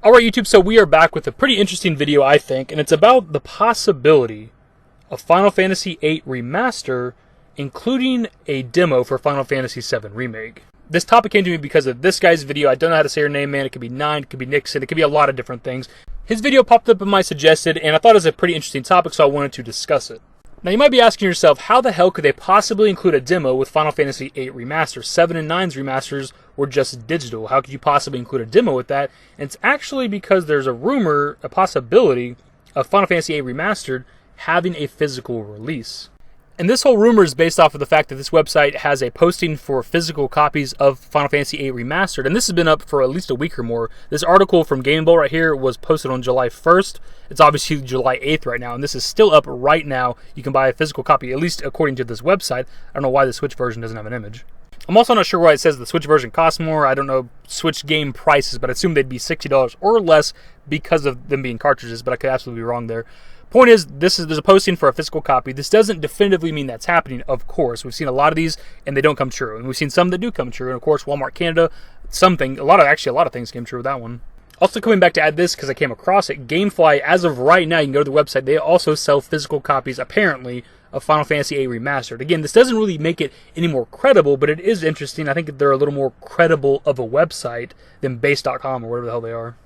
Alright YouTube, so we are back with a pretty interesting video, I think, and it's about the possibility of Final Fantasy VIII Remaster including a demo for Final Fantasy VII Remake. This topic came to me because of this guy's video. I don't know how to say her name, man. It could be Nine, it could be NIXNE, it could be a lot of different things. His video popped up in my suggested, and I thought it was a pretty interesting topic, so I wanted to discuss it. Now you might be asking yourself, how the hell could they possibly include a demo with Final Fantasy VIII Remaster? 7 and 9's remasters were just digital. How could you possibly include a demo with that? And it's actually because there's a rumor, a possibility, of Final Fantasy VIII Remastered having a physical release. And this whole rumor is based off of the fact that this website has a posting for physical copies of Final Fantasy VIII Remastered, and this has been up for at least a week or more. This article from Gamefly right here was posted on July 1st. It's obviously July 8th right now, and this is still up right now. You can buy a physical copy, at least according to this website. I don't know why the Switch version doesn't have an image. I'm also not sure why it says the Switch version costs more. I don't know Switch game prices, but I assume they'd be $60 or less because of them being cartridges, but I could absolutely be wrong there. Point is, there's a posting for a physical copy. This doesn't definitively mean that's happening, of course. We've seen a lot of these, and they don't come true. And we've seen some that do come true. And of course, Walmart Canada, a lot of things came true with that one. Also coming back to add this, because I came across it, Gamefly, as of right now, you can go to the website, they also sell physical copies, apparently, of Final Fantasy VIII Remastered. Again, this doesn't really make it any more credible, but it is interesting. I think that they're a little more credible of a website than base.com or whatever the hell they are.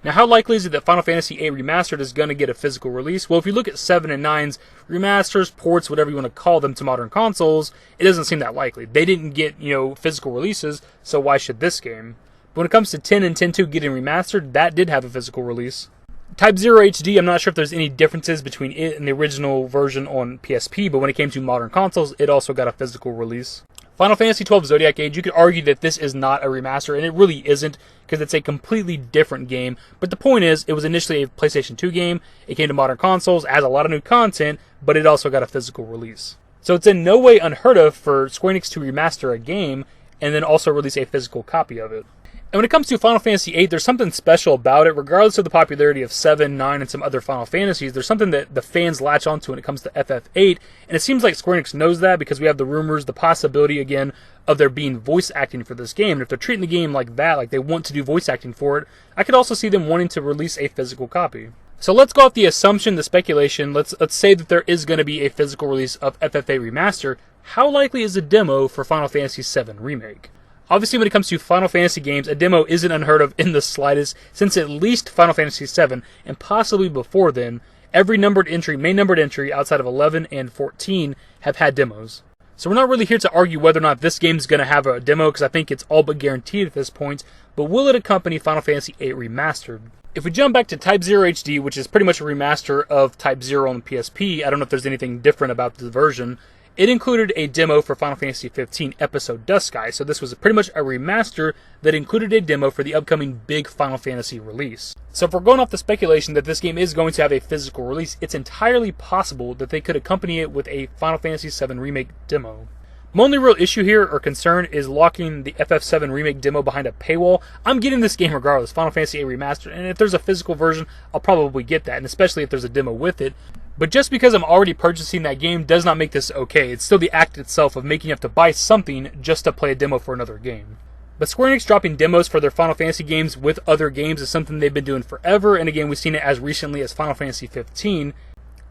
Now, how likely is it that Final Fantasy VIII Remastered is going to get a physical release? Well, if you look at 7 and 9's remasters, ports, whatever you want to call them, to modern consoles, it doesn't seem that likely. They didn't get, physical releases, so why should this game? But when it comes to 10 and 10.2 getting remastered, that did have a physical release. Type 0 HD, I'm not sure if there's any differences between it and the original version on PSP, but when it came to modern consoles, it also got a physical release. Final Fantasy XII Zodiac Age, you could argue that this is not a remaster, and it really isn't, because it's a completely different game. But the point is, it was initially a PlayStation 2 game, it came to modern consoles, has a lot of new content, but it also got a physical release. So it's in no way unheard of for Square Enix to remaster a game, and then also release a physical copy of it. And when it comes to Final Fantasy VIII, there's something special about it. Regardless of the popularity of 7, 9, and some other Final Fantasies, there's something that the fans latch onto when it comes to FF8, and it seems like Square Enix knows that because we have the rumors, the possibility, again, of there being voice acting for this game. And if they're treating the game like that, like they want to do voice acting for it, I could also see them wanting to release a physical copy. So let's go off the assumption, the speculation, let's say that there is going to be a physical release of FF8 Remaster. How likely is a demo for Final Fantasy VII Remake? Obviously, when it comes to Final Fantasy games, a demo isn't unheard of in the slightest, since at least Final Fantasy VII, and possibly before then, every main numbered entry outside of 11 and 14 have had demos. So we're not really here to argue whether or not this game is going to have a demo, because I think it's all but guaranteed at this point, but will it accompany Final Fantasy VIII Remastered? If we jump back to Type 0 HD, which is pretty much a remaster of Type 0 on the PSP, I don't know if there's anything different about the version. It included a demo for Final Fantasy XV Episode Dusksky, so this was pretty much a remaster that included a demo for the upcoming big Final Fantasy release. So if we're going off the speculation that this game is going to have a physical release, it's entirely possible that they could accompany it with a Final Fantasy VII Remake demo. My only real issue here, or concern, is locking the FF7 Remake demo behind a paywall. I'm getting this game regardless, Final Fantasy VIII Remastered, and if there's a physical version, I'll probably get that, and especially if there's a demo with it. But just because I'm already purchasing that game does not make this okay. It's still the act itself of making you have to buy something just to play a demo for another game. But Square Enix dropping demos for their Final Fantasy games with other games is something they've been doing forever, and again, we've seen it as recently as Final Fantasy XV,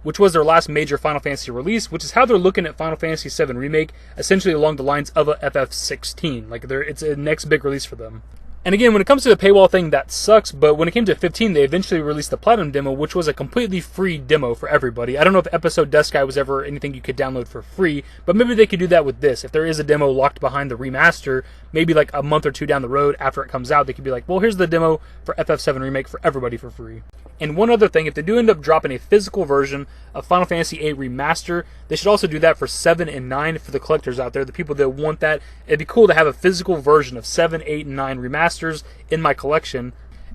which was their last major Final Fantasy release, which is how they're looking at Final Fantasy VII Remake, essentially along the lines of a FF16. It's a next big release for them. And again, when it comes to the paywall thing, that sucks, but when it came to 15, they eventually released the Platinum demo, which was a completely free demo for everybody. I don't know if Episode Dusksky was ever anything you could download for free, but maybe they could do that with this. If there is a demo locked behind the remaster, maybe like a month or two down the road after it comes out, they could be like, well, here's the demo for FF7 Remake for everybody for free. And one other thing, if they do end up dropping a physical version of Final Fantasy VIII Remaster, they should also do that for 7 and 9 for the collectors out there, the people that want that. It'd be cool to have a physical version of 7, 8, and 9 remasters in my collection.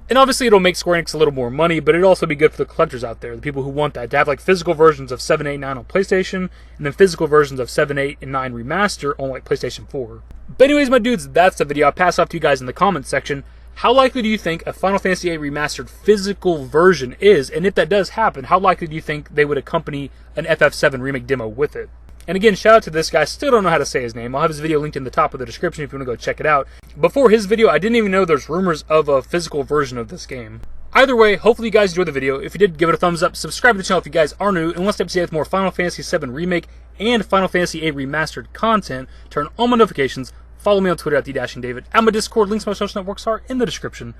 And obviously it'll make Square Enix a little more money, but it'd also be good for the collectors out there, the people who want that, to have like physical versions of 7, 8, 9 on PlayStation, and then physical versions of 7, 8, and 9 Remaster on like PlayStation 4. But anyways, my dudes, that's the video. I'll pass off to you guys in the comments section. How likely do you think a Final Fantasy VIII Remastered physical version is? And if that does happen, how likely do you think they would accompany an FF7 Remake demo with it? And again, shout out to this guy. Still don't know how to say his name. I'll have his video linked in the top of the description if you want to go check it out. Before his video, I didn't even know there's rumors of a physical version of this game. Either way, hopefully you guys enjoyed the video. If you did, give it a thumbs up. Subscribe to the channel if you guys are new and want to stay up to date with more Final Fantasy VII Remake and Final Fantasy VIII Remastered content. Turn on my notifications. Follow me on Twitter at TheDashingDavid. At my Discord, links to my social networks are in the description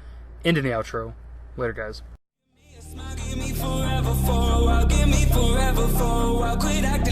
and in the outro. Later, guys. Give me forever for a while, give me forever for a while. Quit acting